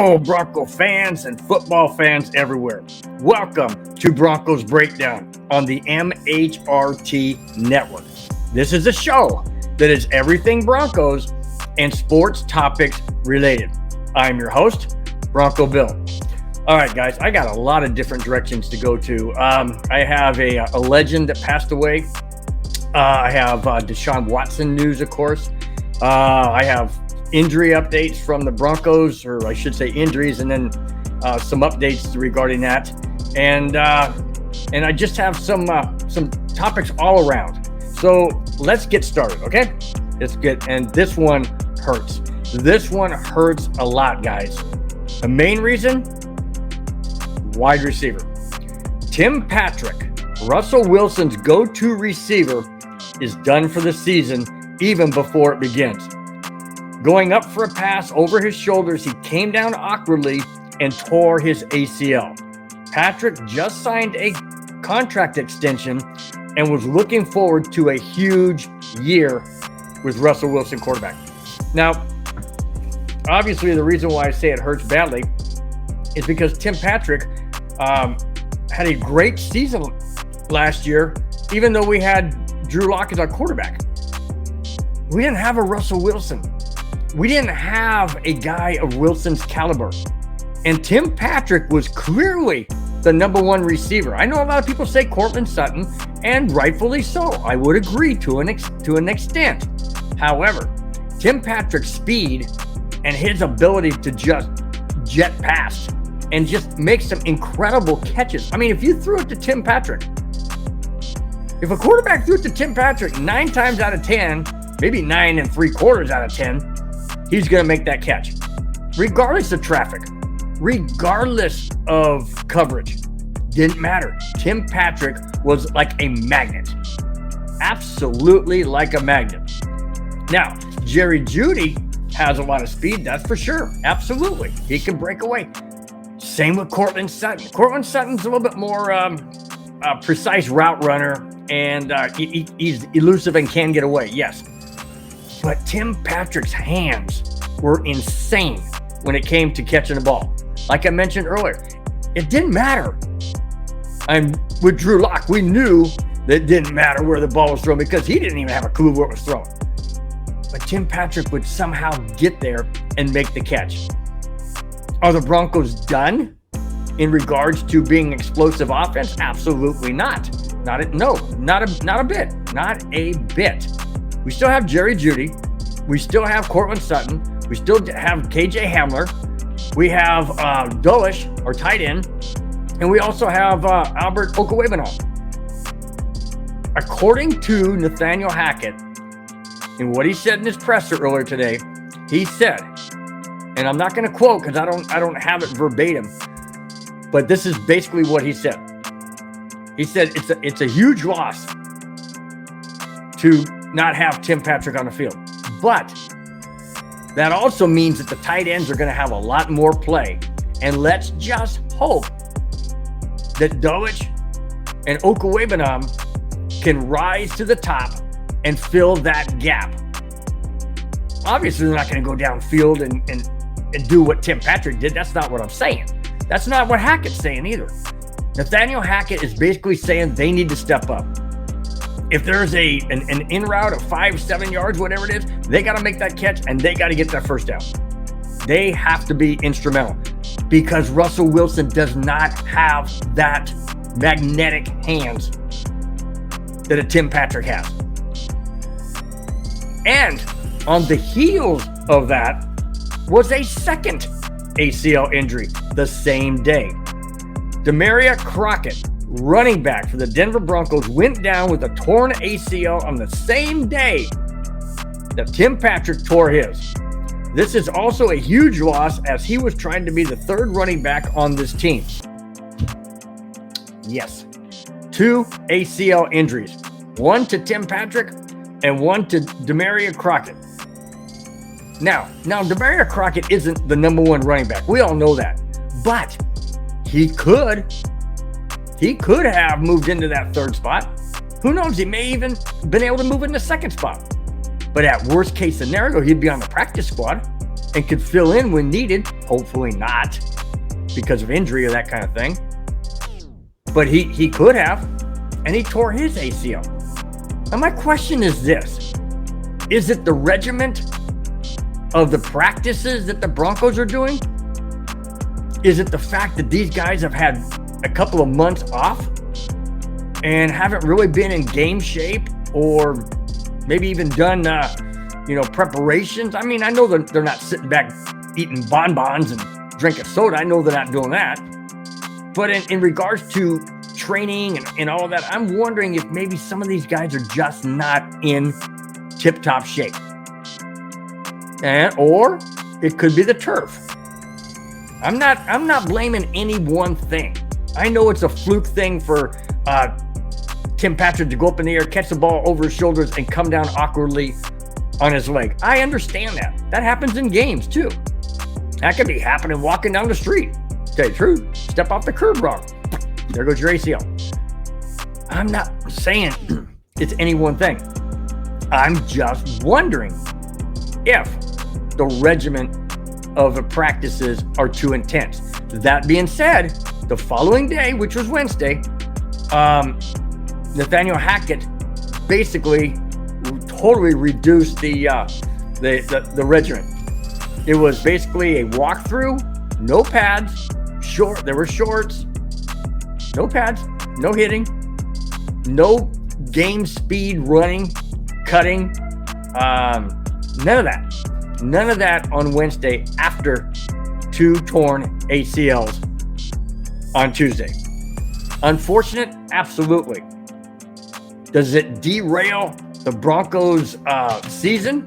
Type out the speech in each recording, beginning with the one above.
Hello, Bronco fans and football fans everywhere. Welcome to Broncos Breakdown on the MHRT Networks. This is a show that is everything Broncos and sports topics related. I'm your host, Bronco Bill. All right, guys, I got a lot of different directions to go to. I have a legend that passed away. I have Deshaun Watson news, of course. I have injury updates from the Broncos, or I should say injuries, and then some updates regarding that. And I just have some topics all around. So let's get started, okay? And this one hurts. This one hurts a lot, guys. The main reason, wide receiver. Tim Patrick, Russell Wilson's go-to receiver, is done for the season even before it begins. Going up for a pass over his shoulders, he came down awkwardly and tore his ACL. Patrick just signed a contract extension and was looking forward to a huge year with Russell Wilson quarterback. Now, obviously, the reason why I say it hurts badly is because Tim Patrick had a great season last year, even though we had Drew Lock as our quarterback. We didn't have a Russell Wilson. We didn't have a guy of Wilson's caliber. And Tim Patrick was clearly the number one receiver. I know a lot of people say Courtland Sutton, and rightfully so. I would agree to an extent. However, Tim Patrick's speed and his ability to just jet past and just make some incredible catches. I mean, if you threw it to Tim Patrick, if a quarterback threw it to Tim Patrick 9 times out of 10, maybe 9 3/4 out of 10, he's going to make that catch, regardless of traffic, regardless of coverage. Didn't matter. Tim Patrick was like a magnet. Absolutely like a magnet. Now, Jerry Jeudy has a lot of speed, that's for sure. Absolutely. He can break away. Same with Courtland Sutton. Courtland Sutton's a little bit more precise route runner, and he's elusive and can get away, yes. But Tim Patrick's hands were insane when it came to catching the ball. Like I mentioned earlier, it didn't matter. With Drew Lock, we knew that it didn't matter where the ball was thrown because he didn't even have a clue where it was thrown. But Tim Patrick would somehow get there and make the catch. Are the Broncos done in regards to being explosive offense? Absolutely not. Not a bit. Not a bit. We still have Jerry Jeudy. We still have Courtland Sutton. We still have KJ Hamler. We have Dulles, our tight end. And we also have Albert Okwuegbunam. According to Nathaniel Hackett, and what he said in his presser earlier today, he said, and I'm not going to quote because I don't have it verbatim, but this is basically what he said. He said it's a huge loss to not have Tim Patrick on the field. But that also means that the tight ends are going to have a lot more play. And let's just hope that Dulles and Okwuegbunam can rise to the top and fill that gap. Obviously, they're not going to go downfield and do what Tim Patrick did. That's not what I'm saying. That's not what Hackett's saying either. Nathaniel Hackett is basically saying they need to step up. If there's an in route of 5-7 yards, whatever it is, they got to make that catch and they got to get that first down. They have to be instrumental because Russell Wilson does not have that magnetic hands that a Tim Patrick has. And on the heels of that was a second ACL injury the same day. Demaria Crockett, running back for the Denver Broncos, went down with a torn ACL on the same day that Tim Patrick tore his. This is also a huge loss as he was trying to be the third running back on this team. Yes, 2 ACL injuries, one to Tim Patrick and one to Demaria Crockett. Now Demaria Crockett isn't the number one running back. We all know that, but he could have moved into that third spot. Who knows? He may even been able to move in the second spot. But at worst case scenario, he'd be on the practice squad and could fill in when needed. Hopefully not because of injury or that kind of thing. But he could have, and he tore his ACL. Now my question is this. Is it the regiment of the practices that the Broncos are doing? Is it the fact that these guys have had a couple of months off and haven't really been in game shape, or maybe even done, preparations? I mean, I know that they're not sitting back eating bonbons and drinking soda. I know they're not doing that. But in regards to training and all of that, I'm wondering if maybe some of these guys are just not in tip-top shape. Or it could be the turf. I'm not blaming any one thing. I know it's a fluke thing for Tim Patrick to go up in the air, catch the ball over his shoulders, and come down awkwardly on his leg. I understand that. That happens in games too. That could be happening walking down the street. Tell you the truth, step off the curb wrong. There goes your ACL. I'm not saying it's any one thing. I'm just wondering if the regimen of the practices are too intense. That being said, the following day, which was Wednesday, Nathaniel Hackett basically totally reduced the regimen. It was basically a walkthrough, no pads, there were shorts, no pads, no hitting, no game speed running, cutting, none of that. None of that on Wednesday after 2 torn ACLs on Tuesday. Unfortunate? Absolutely. Does it derail the Broncos' season?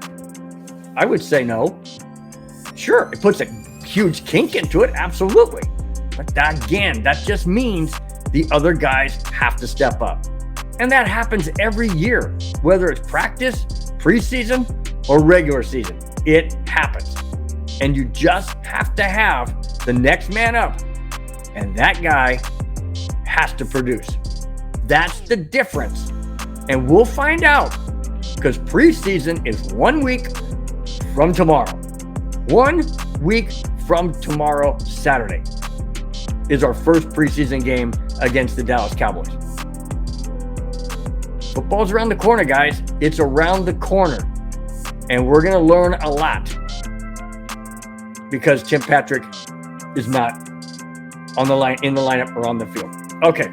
I would say no. Sure, it puts a huge kink into it, absolutely. But again, that just means the other guys have to step up. And that happens every year, whether it's practice, preseason, or regular season. It happens. And you just have to have the next man up. And that guy has to produce. That's the difference. And we'll find out, because preseason is 1 week from tomorrow. 1 week from tomorrow, Saturday, is our first preseason game against the Dallas Cowboys. Football's around the corner, guys. It's around the corner. And we're going to learn a lot because Tim Patrick is not on the line, in the lineup, or on the field. Okay,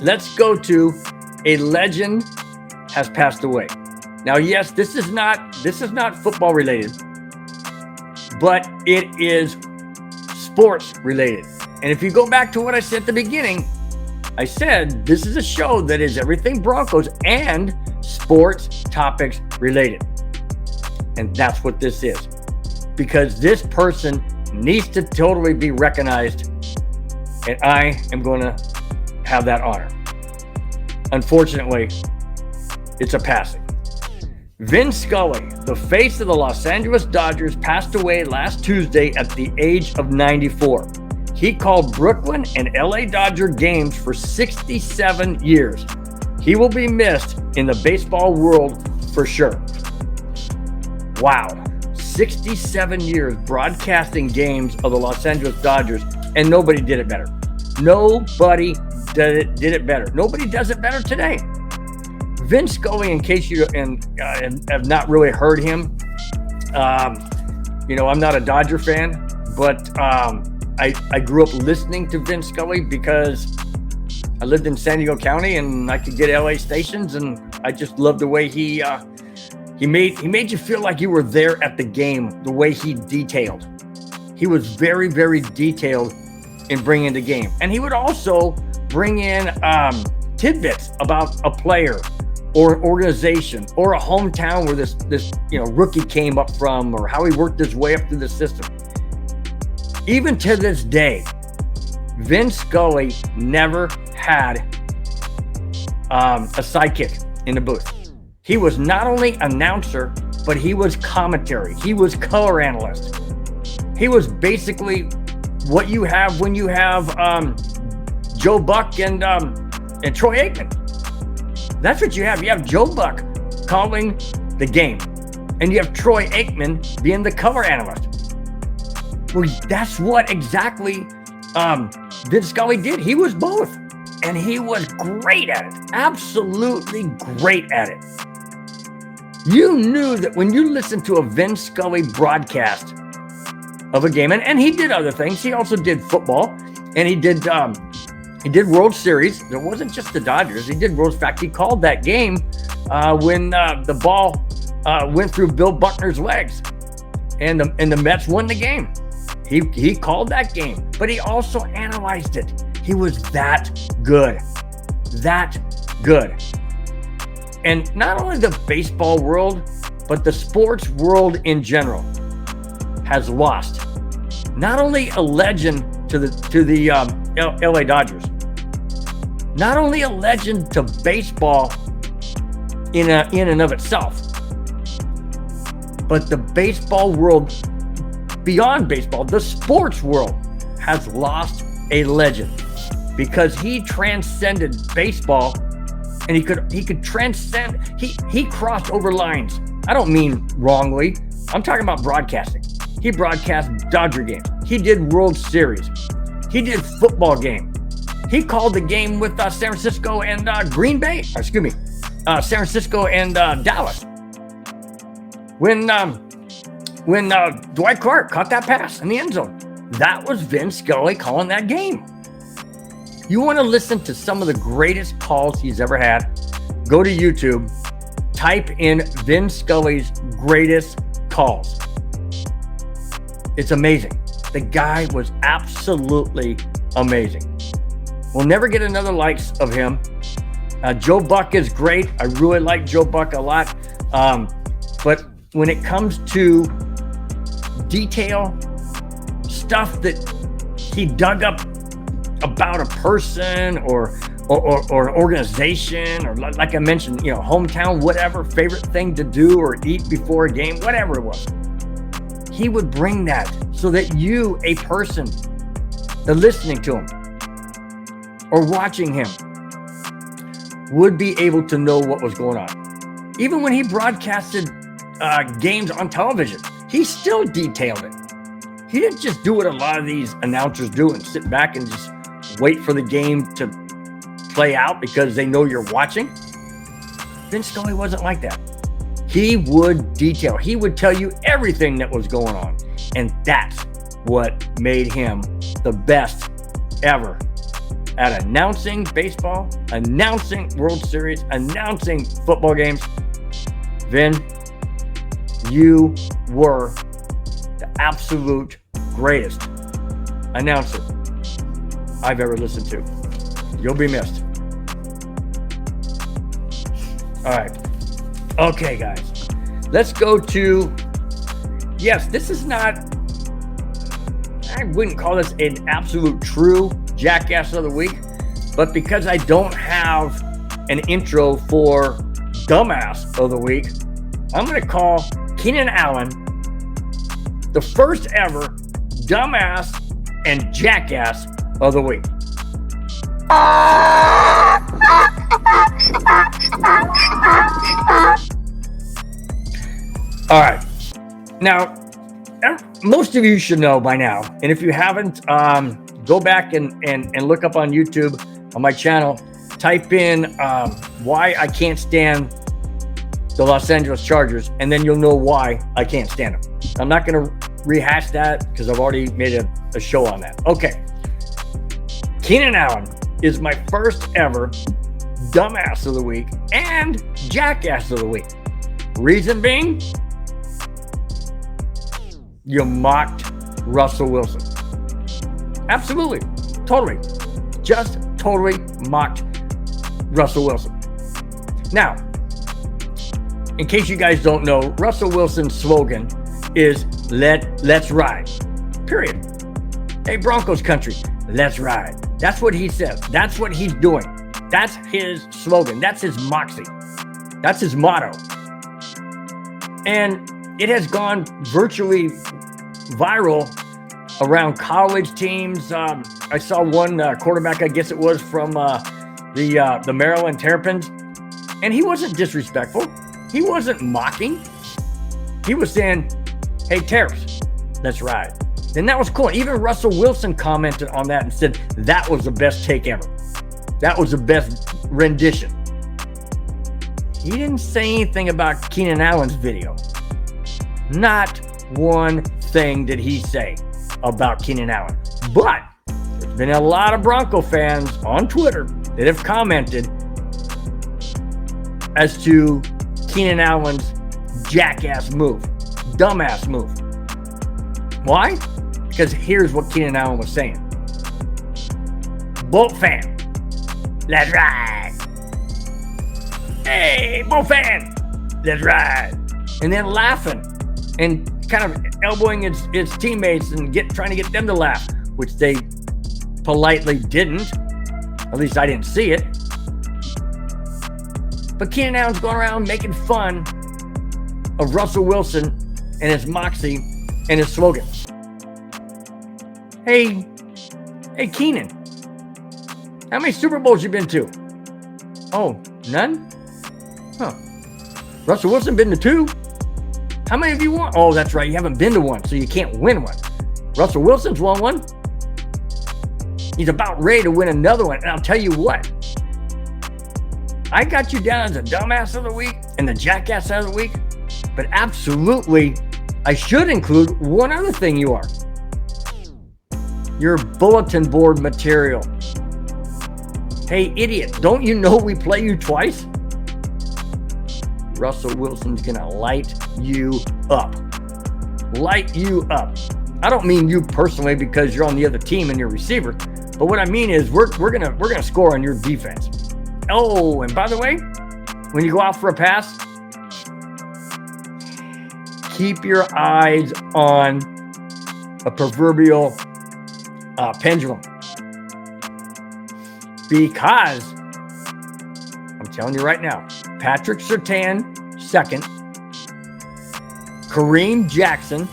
let's go to a legend has passed away. Now, yes, this is not football related, but it is sports related. And if you go back to what I said at the beginning, I said this is a show that is everything Broncos and sports topics related. And that's what this is. Because this person needs to totally be recognized, and I am going to have that honor. Unfortunately, it's a passing. Vin Scully, the face of the Los Angeles Dodgers, passed away last Tuesday at the age of 94. He called Brooklyn and LA Dodger games for 67 years. He will be missed in the baseball world for sure. Wow, 67 years broadcasting games of the Los Angeles Dodgers, and nobody did it better. Nobody did it better. Nobody does it better today. Vin Scully, in case you have not really heard him, I'm not a Dodger fan, but I grew up listening to Vin Scully because I lived in San Diego County and I could get LA stations, and I just loved the way he made you feel like you were there at the game, the way he detailed. He was very, very detailed in bringing the game. And he would also bring in tidbits about a player or an organization or a hometown where this rookie came up from, or how he worked his way up through the system. Even to this day, Vin Scully never had a sidekick in the booth. He was not only announcer, but he was commentary. He was color analyst. He was basically what you have when you have Joe Buck and Troy Aikman. That's what you have. You have Joe Buck calling the game, and you have Troy Aikman being the color analyst. Well, that's what exactly Vin Scully did. He was both, and he was great at it. Absolutely great at it. You knew that when you listened to a Vin Scully broadcast of a game, and he did other things. He also did football, and he did World Series. It wasn't just the Dodgers. He did World. In fact, he called that game when the ball went through Bill Buckner's legs, and the Mets won the game. He called that game, but he also analyzed it. He was that good. That good. And not only the baseball world, but the sports world in general has lost not only a legend to the LA Dodgers, not only a legend to baseball in and of itself, but the baseball world, beyond baseball, the sports world has lost a legend, because he transcended baseball, and he could transcend. He crossed over lines. I don't mean wrongly. I'm talking about broadcasting. He broadcast Dodger games. He did World Series. He did football game. He called the game with San Francisco and Green Bay. Excuse me, San Francisco and Dallas. When Dwight Clark caught that pass in the end zone, that was Vin Scully calling that game. You want to listen to some of the greatest calls he's ever had? Go to YouTube, type in Vin Scully's greatest calls. It's amazing. The guy was absolutely amazing. We'll never get another likes of him. Joe Buck is great. I really like Joe Buck a lot. But when it comes to detail, stuff that he dug up about a person or an organization, or like I mentioned, hometown, whatever, favorite thing to do or eat before a game, whatever it was, he would bring that so that you, a person, that listening to him or watching him, would be able to know what was going on. Even when he broadcasted games on television, he still detailed it. He didn't just do what a lot of these announcers do and sit back and just wait for the game to play out because they know you're watching. Vin Scully wasn't like that. He would detail. He would tell you everything that was going on. And that's what made him the best ever at announcing baseball, announcing World Series, announcing football games. Vin, you were the absolute greatest announcer I've ever listened to. You'll be missed. All right. Okay, guys. Let's go to, yes, this is not, I wouldn't call this an absolute true Jackass of the Week, but because I don't have an intro for Dumbass of the Week, I'm going to call Keenan Allen the first ever Dumbass and Jackass of the Week. All right. Now, most of you should know by now, and if you haven't, go back and look up on YouTube on my channel, type in why I can't stand the Los Angeles Chargers, and then you'll know why I can't stand them. I'm not going to rehash that because I've already made a show on that. Okay. Keenan Allen is my first ever Dumbass of the Week and Jackass of the Week. Reason being, you mocked Russell Wilson. Absolutely. Totally. Just totally mocked Russell Wilson. Now, in case you guys don't know, Russell Wilson's slogan is let's ride. Period. Hey, Broncos country, let's ride. That's what he says. That's what he's doing. That's his slogan. That's his moxie. That's his motto. And it has gone virtually viral around college teams. I saw one quarterback, I guess it was from the Maryland Terrapins, and he wasn't disrespectful. He wasn't mocking. He was saying, hey, Terps, let's ride. then that was cool. Even Russell Wilson commented on that and said that was the best take ever. That was the best rendition. He didn't say anything about Keenan Allen's video. Not one thing did he say about Keenan Allen. But there's been a lot of Bronco fans on Twitter that have commented as to Keenan Allen's jackass move, dumbass move. Why? Because here's what Keenan Allen was saying. Bolt fan, let's ride. Hey, Bolt fan, let's ride. And then laughing and kind of elbowing his teammates and trying to get them to laugh, which they politely didn't. At least I didn't see it. But Keenan Allen's going around making fun of Russell Wilson and his moxie and his slogan. Hey Keenan, how many Super Bowls you been to? Oh, none? Huh. Russell Wilson been to 2? How many of you won? Oh, that's right, you haven't been to one, so you can't win one. Russell Wilson's won one. He's about ready to win another one, and I'll tell you what. I got you down as a dumbass of the week and the jackass of the week, but absolutely, I should include one other thing you are. Your bulletin board material. Hey, idiot, don't you know we play you twice? Russell Wilson's gonna light you up. Light you up. I don't mean you personally because you're on the other team and you're a receiver, but what I mean is we're gonna score on your defense. Oh, and by the way, when you go out for a pass, keep your eyes on a proverbial pendulum. Because, I'm telling you right now, Patrick Surtain, second, Kareem Jackson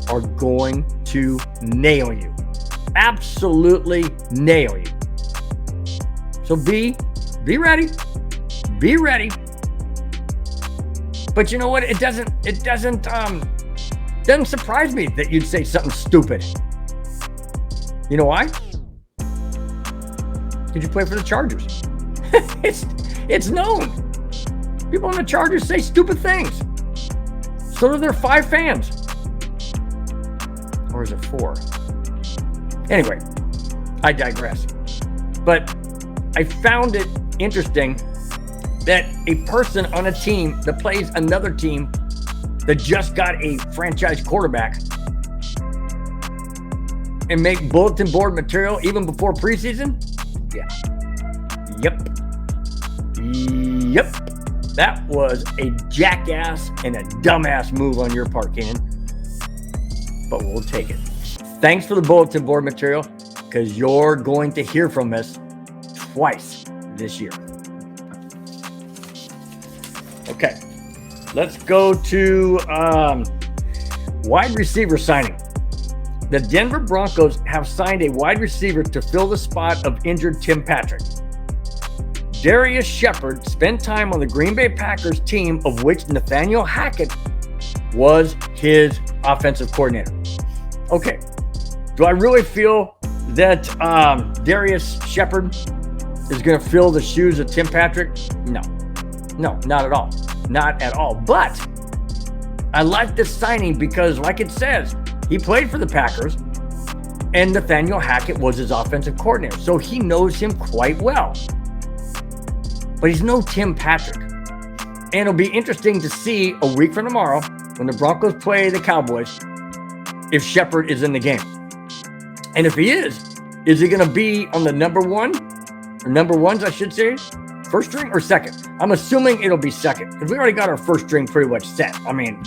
are going to nail you. Absolutely nail you. So be ready. Be ready. But you know what? It doesn't surprise me that you'd say something stupid. You know why? Did you play for the Chargers? It's known. People on the Chargers say stupid things. So do their 5 fans. Or is it 4? Anyway, I digress. But I found it interesting that a person on a team that plays another team that just got a franchise quarterback and make bulletin board material even before preseason? Yeah. Yep. That was a jackass and a dumbass move on your part, Keenan. But we'll take it. Thanks for the bulletin board material, because you're going to hear from us twice this year. Okay, let's go to wide receiver signing. The Denver Broncos have signed a wide receiver to fill the spot of injured Tim Patrick. Darius Shepard spent time on the Green Bay Packers team, of which Nathaniel Hackett was his offensive coordinator. Okay, do I really feel that Darius Shepard is going to fill the shoes of Tim Patrick? No, not at all. Not at all. But I like this signing because, like it says, he played for the Packers and Nathaniel Hackett was his offensive coordinator. So he knows him quite well. But he's no Tim Patrick. And it'll be interesting to see a week from tomorrow when the Broncos play the Cowboys if Shepard is in the game. And if he is he going to be on the number ones, I should say, first string or second? I'm assuming it'll be second because we already got our first string pretty much set. I mean,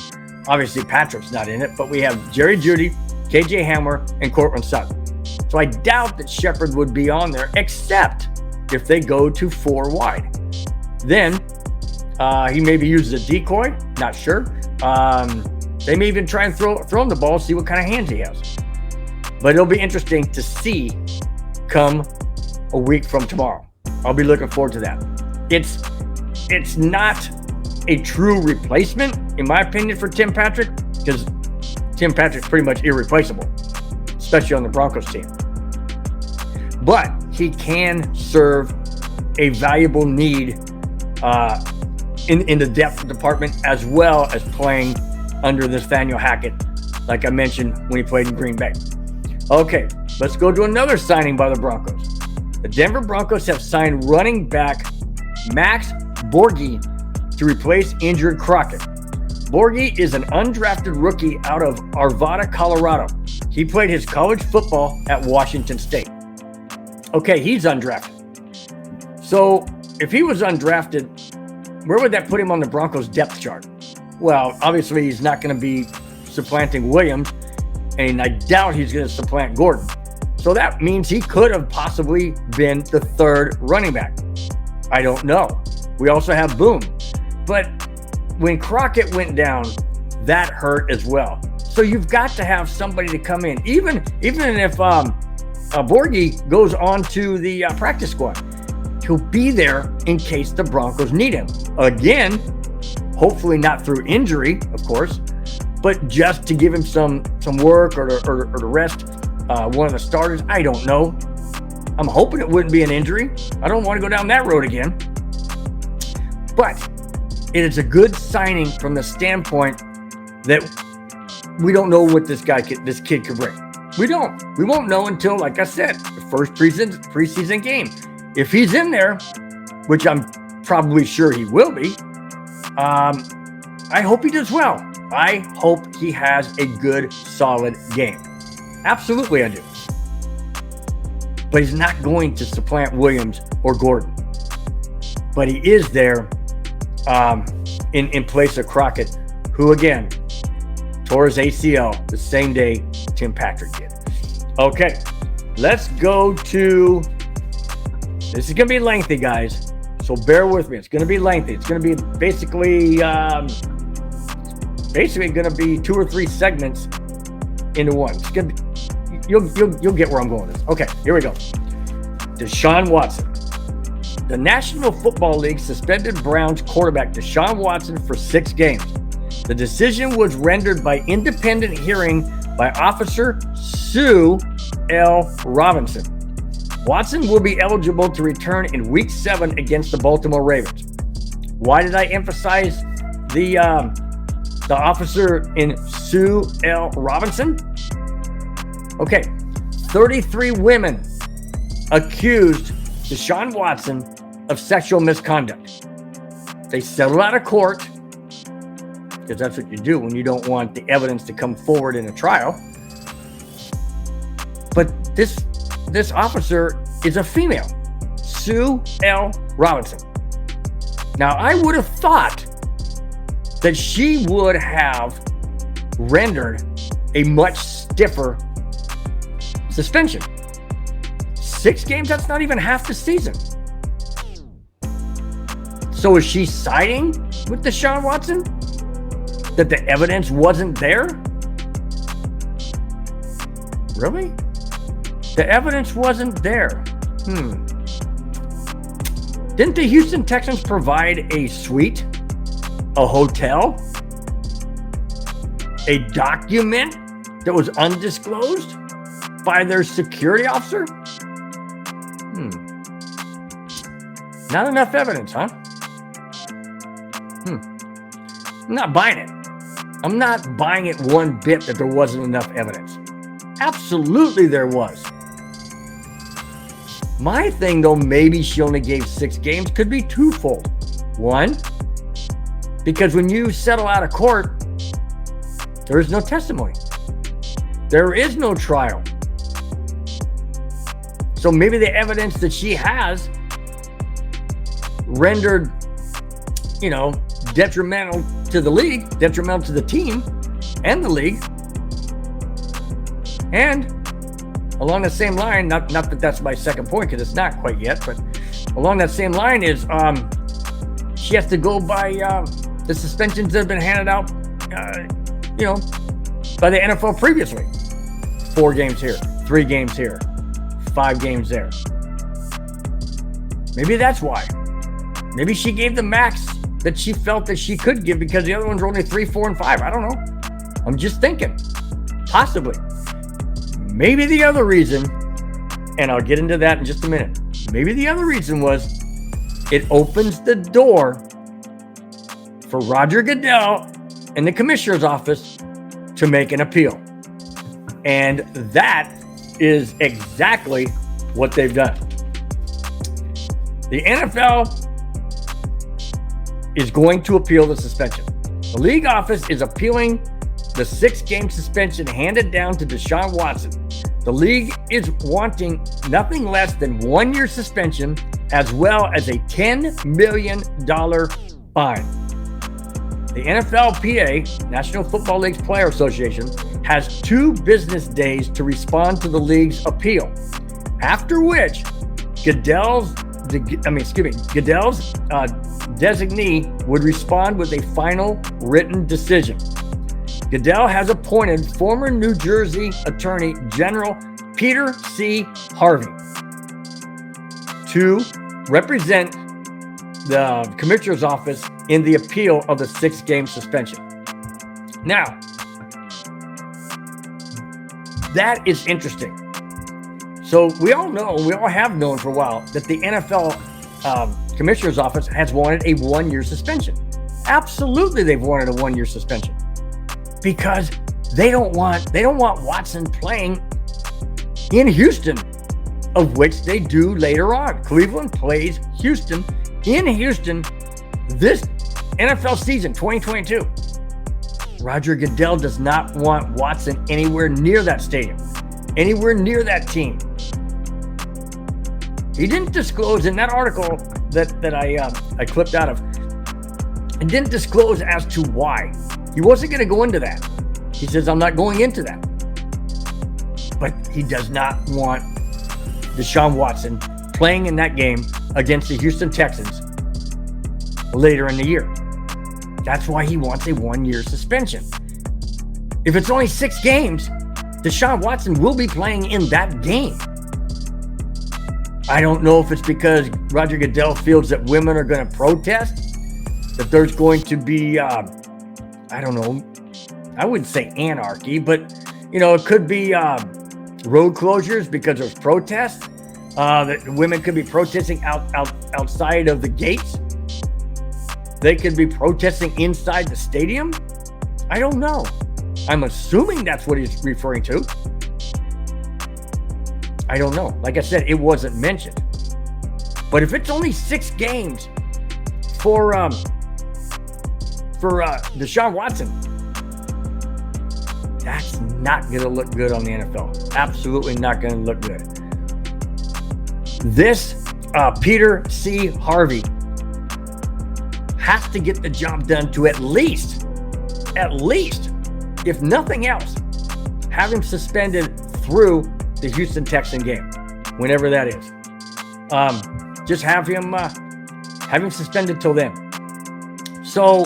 obviously Patrick's not in it, but we have Jerry Jeudy, KJ Hamler, and Courtland Sutton. So I doubt that Shepard would be on there, except if they go to 4 wide. Then he maybe uses a decoy, not sure. They may even try and throw him the ball, see what kind of hands he has. But it'll be interesting to see come a week from tomorrow. I'll be looking forward to that. It's not a true replacement, in my opinion, for Tim Patrick, because Tim Patrick's pretty much irreplaceable, especially on the Broncos team. But he can serve a valuable need in the depth department, as well as playing under Nathaniel Hackett, like I mentioned when he played in Green Bay. Okay, let's go to another signing by the Broncos. The Denver Broncos have signed running back Max Borghi to replace injured Crockett. Borghi is an undrafted rookie out of Arvada, Colorado. He played his college football at Washington State. Okay, he's undrafted. So if he was undrafted, where would that put him on the Broncos depth chart? Well, obviously he's not going to be supplanting Williams, and I doubt he's going to supplant Gordon. So that means he could have possibly been the third running back. I don't know. We also have Boone. But when Crockett went down, that hurt as well. So you've got to have somebody to come in. Even if Borghi goes on to the practice squad, he'll be there in case the Broncos need him. Again, hopefully not through injury, of course, but just to give him some work or to rest one of the starters. I don't know. I'm hoping it wouldn't be an injury. I don't want to go down that road again. But it is a good signing from the standpoint that we don't know what this kid could bring. We won't know until, like I said, the first preseason game. If he's in there, which I'm probably sure he will be, I hope he does well. I hope he has a good, solid game. Absolutely, I do. But he's not going to supplant Williams or Gordon. But he is there in place of Crockett, who, again, tore his ACL the same day Tim Patrick did. Okay, let's go to... This is going to be lengthy, guys, so bear with me. It's going to be lengthy. It's going to be basically going to be 2 or 3 segments into one. It's going to be, you'll get where I'm going with this. Okay, here we go. Deshaun Watson. The National Football League suspended Browns quarterback Deshaun Watson for 6 games. The decision was rendered by independent hearing by Officer Sue L. Robinson. Watson will be eligible to return in Week 7 against the Baltimore Ravens. Why did I emphasize the officer in Sue L. Robinson? Okay, 33 women accused Deshaun Watson of sexual misconduct. They settled out of court, because that's what you do when you don't want the evidence to come forward in a trial. But this officer is a female, Sue L. Robinson. Now, I would have thought that she would have rendered a much stiffer suspension. 6 games, that's not even half the season. So is she siding with Deshaun Watson? That the evidence wasn't there? Really? The evidence wasn't there. Didn't the Houston Texans provide a suite, a hotel, a document that was undisclosed by their security officer? Not enough evidence, huh? I'm not buying it. I'm not buying it one bit that there wasn't enough evidence. Absolutely there was. My thing, though, maybe she only gave 6 games, could be twofold. One, because when you settle out of court, there is no testimony. There is no trial. So maybe the evidence that she has rendered, detrimental to the league, detrimental to the team and the league. And along the same line, not that that's my second point, because it's not quite yet, but along that same line is she has to go by the suspensions that have been handed out, by the NFL previously. 4 games here, 3 games here, 5 games there. Maybe that's why. Maybe she gave the max that she felt that she could give because the other ones were only 3, 4, and 5. I don't know. I'm just thinking. Possibly. Maybe the other reason, and I'll get into that in just a minute. Maybe the other reason was it opens the door for Roger Goodell and the commissioner's office to make an appeal. And that is exactly what they've done. The NFL is going to appeal the suspension. The league office is appealing the 6-game suspension handed down to Deshaun Watson. The league is wanting nothing less than 1 year suspension as well as a $10 million fine. The NFLPA, National Football League's Player Association, has 2 business days to respond to the league's appeal, after which Goodell's designee would respond with a final written decision. Goodell has appointed former New Jersey Attorney General Peter C. Harvey to represent the commissioner's office in the appeal of the 6-game suspension. Now, that is interesting. So we all know, we all have known for a while that the NFL commissioner's office has wanted a 1 year suspension. Absolutely, they've wanted a 1 year suspension because they don't want Watson playing in Houston, of which they do later on. Cleveland plays Houston in Houston this NFL season 2022. Roger Goodell does not want Watson anywhere near that stadium, anywhere near that team. He didn't disclose in that article that I clipped out of. It didn't disclose as to why. He wasn't going to go into that. He says, I'm not going into that. But he does not want Deshaun Watson playing in that game against the Houston Texans later in the year. That's why he wants a 1 year suspension. If it's only 6 games, Deshaun Watson will be playing in that game. I don't know if it's because Roger Goodell feels that women are going to protest, that there's going to be, I don't know, I wouldn't say anarchy, but, it could be road closures because there's protests. That women could be protesting outside of the gates. They could be protesting inside the stadium. I don't know. I'm assuming that's what he's referring to. I don't know. Like I said, it wasn't mentioned. But if it's only 6 games for Deshaun Watson, that's not going to look good on the NFL. Absolutely not going to look good. This Peter C. Harvey has to get the job done to at least, if nothing else, have him suspended through the Houston Texan game, whenever that is. Just have him suspended till then. So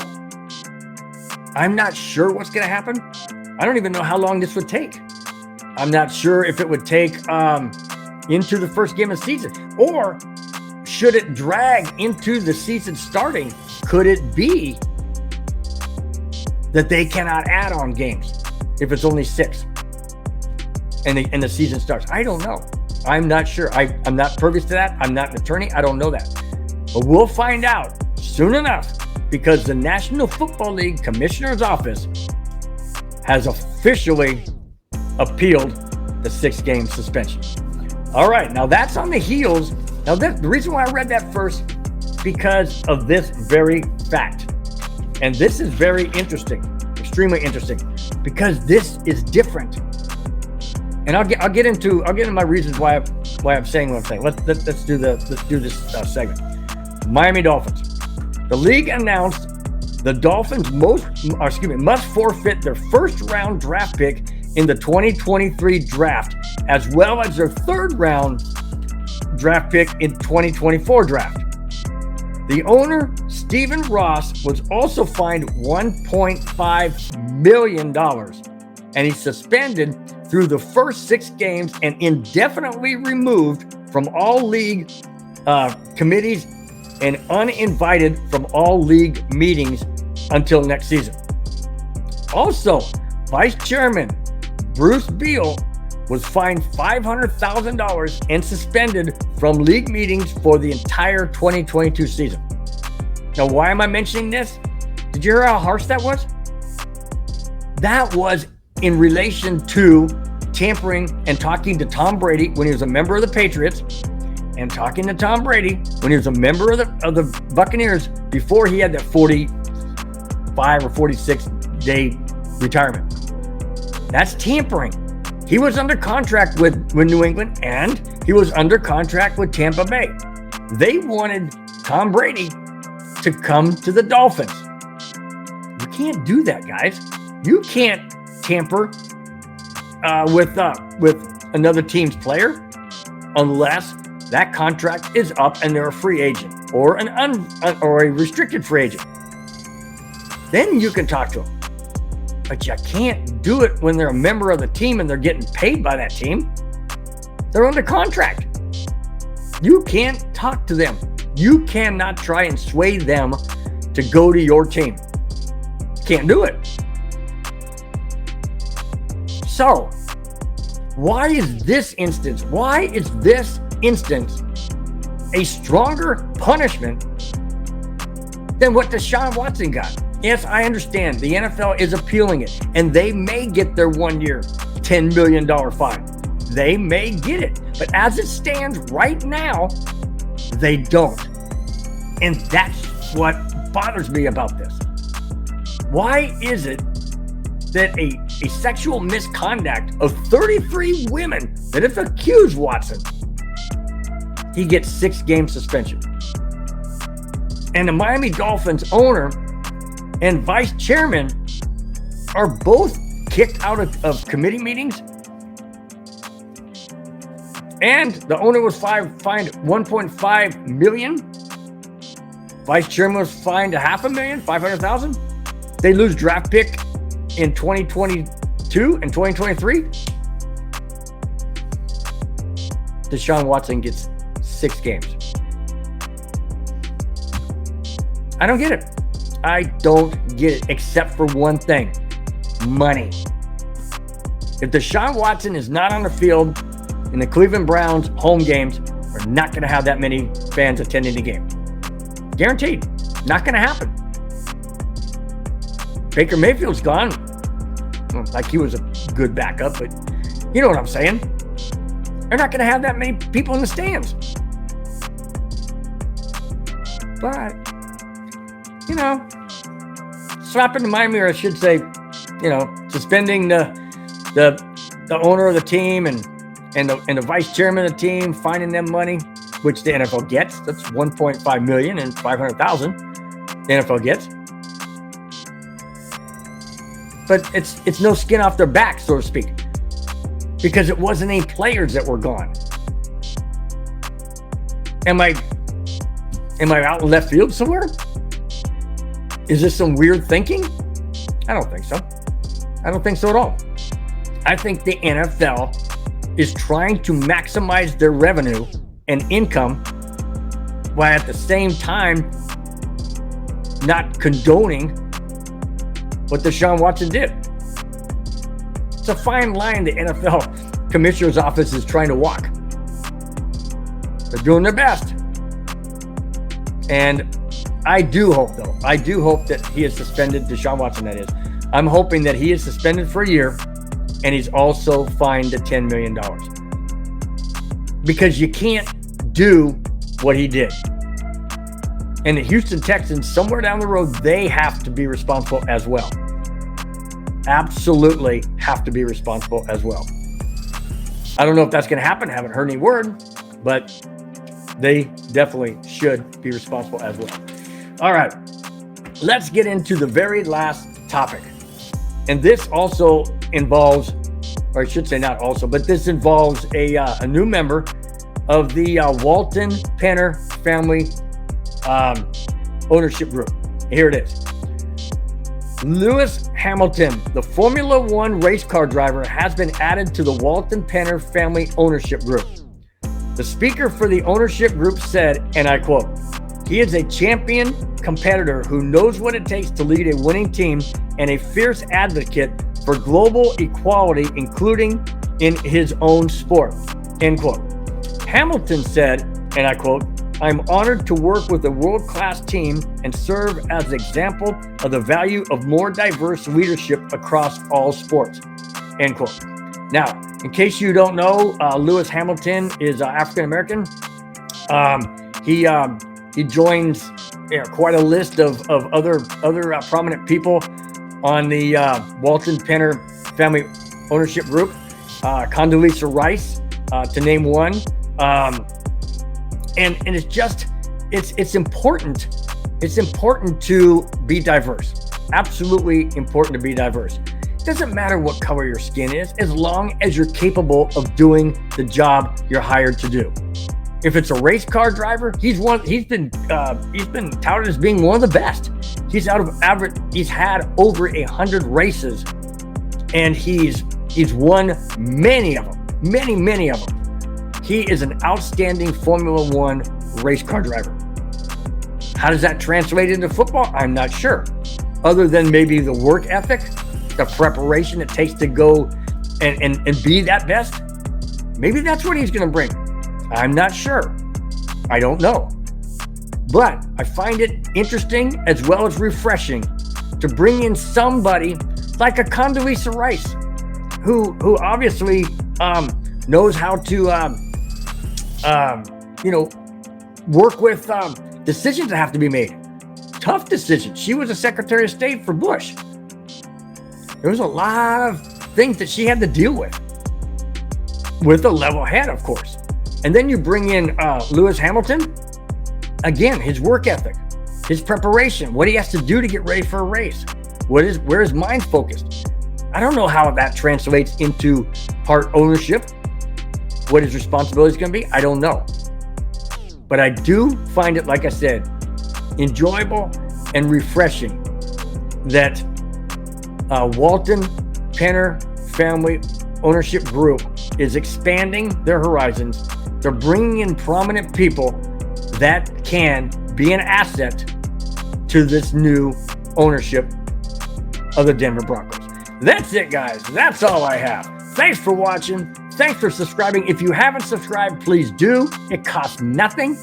I'm not sure what's going to happen. I don't even know how long this would take. I'm not sure if it would take into the first game of the season, or should it drag into the season starting? Could it be that they cannot add on games if it's only 6 and the season starts? I don't know. I'm not sure. I'm not privy to that. I'm not an attorney. I don't know that. But we'll find out soon enough, because the National Football League Commissioner's Office has officially appealed the 6-game suspension. All right, now that's on the heels. Now, the reason why I read that first, because of this very fact. And this is very interesting, extremely interesting, because this is different. And I'll get into my reasons why I'm saying what I'm saying. Let's do this segment. Miami Dolphins. The league announced the Dolphins must forfeit their first-round draft pick in the 2023 draft, as well as their third-round draft pick in 2024 draft. The owner, Stephen Ross, was also fined $1.5 million, and he's suspended through the first 6 games and indefinitely removed from all league committees and uninvited from all league meetings until next season. Also, Vice Chairman Bruce Beal was fined $500,000 and suspended from league meetings for the entire 2022 season. Now, why am I mentioning this? Did you hear how harsh that was? That was in relation to tampering and talking to Tom Brady when he was a member of the Patriots, and talking to Tom Brady when he was a member of the Buccaneers before he had that 45 or 46 day retirement. That's tampering. He was under contract with New England, and he was under contract with Tampa Bay. They wanted Tom Brady to come to the Dolphins. You can't do that, guys. You can't tamper with another team's player unless that contract is up and they're a free agent or or a restricted free agent. Then you can talk to them. But you can't do it when they're a member of the team and they're getting paid by that team. They're under contract. You can't talk to them. You cannot try and sway them to go to your team. Can't do it. So, why is this instance a stronger punishment than what Deshaun Watson got? Yes, I understand the NFL is appealing it, and they may get their 1 year, $10 million fine. They may get it, but as it stands right now, they don't. And that's what bothers me about this. Why is it that a sexual misconduct of 33 women that have accused Watson, he gets 6-game suspension? And the Miami Dolphins owner and vice chairman are both kicked out of committee meetings. And the owner was fined $1.5 million. Vice chairman was fined $500,000, $500,000. They lose draft pick in 2022 and 2023. Deshaun Watson gets 6 games. I don't get it. I don't get it, except for one thing: money. If Deshaun Watson is not on the field in the Cleveland Browns home games, we're not going to have that many fans attending the game. Guaranteed. Not going to happen. Baker Mayfield's gone. Well, like he was a good backup, but you know what I'm saying. They're not going to have that many people in the stands. But, you know, slapping the Miami, or I should say, you know, suspending the owner of the team and the vice chairman of the team, finding them money, which the NFL gets. That's $1.5 million and $500,000 the NFL gets. But it's no skin off their back, so to speak, because it wasn't any players that were gone. Am I out in left field somewhere? Is this some weird thinking? I don't think so. I don't think so at all. I think the NFL is trying to maximize their revenue and income while at the same time not condoning what Deshaun Watson did. It's a fine line the NFL commissioner's office is trying to walk. They're doing their best. And I do hope that he is suspended, Deshaun Watson that is. I'm hoping that he is suspended for a year and he's also fined $10 million. Because you can't do what he did. And the Houston Texans, somewhere down the road, they have to be responsible as well. Absolutely have to be responsible as well. I don't know if that's going to happen. I haven't heard any word, but they definitely should be responsible as well. All right, let's get into the very last topic. And this also involves, or I should say not also, but this involves a new member of the Walton Penner family ownership group. Here it is. Lewis Hamilton, the Formula One race car driver, has been added to the Walton Penner family ownership group. The speaker for the ownership group said, and I quote, He is a champion competitor who knows what it takes to lead a winning team and a fierce advocate for global equality, including in his own sport, end quote. Hamilton said, and I quote, "I'm honored to work with a world-class team and serve as an example of the value of more diverse leadership across all sports," end quote. Now, in case you don't know, Lewis Hamilton is African-American. He joins quite a list of other prominent people on the Walton Penner family ownership group. Condoleezza Rice, to name one. And it's just, it's important. It's important to be diverse. Absolutely important to be diverse. It doesn't matter what color your skin is, as long as you're capable of doing the job you're hired to do. If it's a race car driver, he's been touted as being one of the best. He's had over 100 races, and he's won many of them, many of them. He is an outstanding Formula One race car driver. How does that translate into football? I'm not sure. Other than maybe the work ethic, the preparation it takes to go and be that best. Maybe that's what he's going to bring. I'm not sure. I don't know. But I find it interesting as well as refreshing to bring in somebody like a Condoleezza Rice, who obviously knows how to work with decisions that have to be made. Tough decisions. She was a Secretary of State for Bush. There was a lot of things that she had to deal with a level head, of course. And then you bring in Lewis Hamilton. Again, his work ethic, his preparation, what he has to do to get ready for a race. Where his mind's focused. I don't know how that translates into part ownership. What his responsibility is going to be, I don't know. But I do find it, like I said, enjoyable and refreshing that Walton Penner family ownership group is expanding their horizons. They're bringing in prominent people that can be an asset to this new ownership of the Denver Broncos. That's it, guys. That's all I have. Thanks for watching. Thanks for subscribing. If you haven't subscribed, please do. It costs nothing,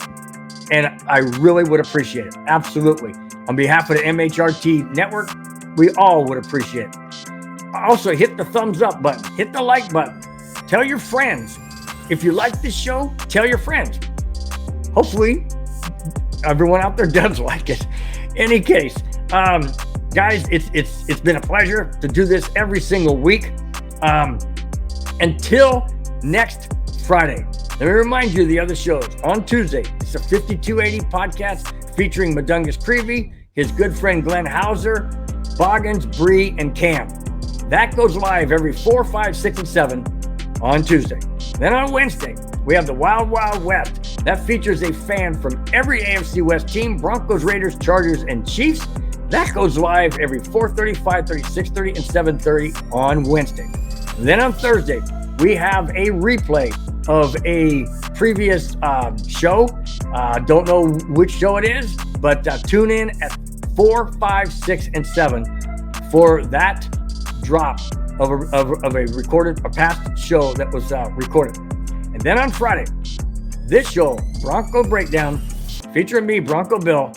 and I really would appreciate it. Absolutely. On behalf of the MHRT Network, we all would appreciate it. Also, hit the thumbs up button. Hit the like button. Tell your friends. If you like this show, tell your friends. Hopefully, everyone out there does like it. Any case, guys, it's been a pleasure to do this every single week. Until next Friday. Let me remind you of the other shows. On Tuesday, it's a 5280 podcast featuring Madungus Creevy, his good friend Glenn Hauser, Boggins, Bree, and Cam. That goes live every 4, 5, 6, and 7 on Tuesday. Then on Wednesday, we have the Wild Wild West. That features a fan from every AFC West team, Broncos, Raiders, Chargers, and Chiefs. That goes live every 4:30, 5:30, 6:30, and 7:30 on Wednesday. Then on Thursday, we have a replay of a previous show. Don't know which show it is, but tune in at 4, 5, 6, and 7 for that drop of a past show that was recorded. And then on Friday, this show, Bronco Breakdown, featuring me, Bronco Bill,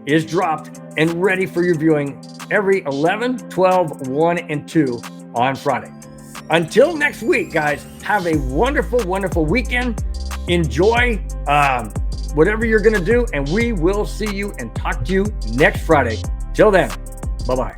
is dropped and ready for your viewing every 11, 12, 1, and 2 on Friday. Until next week, guys, have a wonderful, wonderful weekend. Enjoy whatever you're going to do, and we will see you and talk to you next Friday. Till then, bye-bye.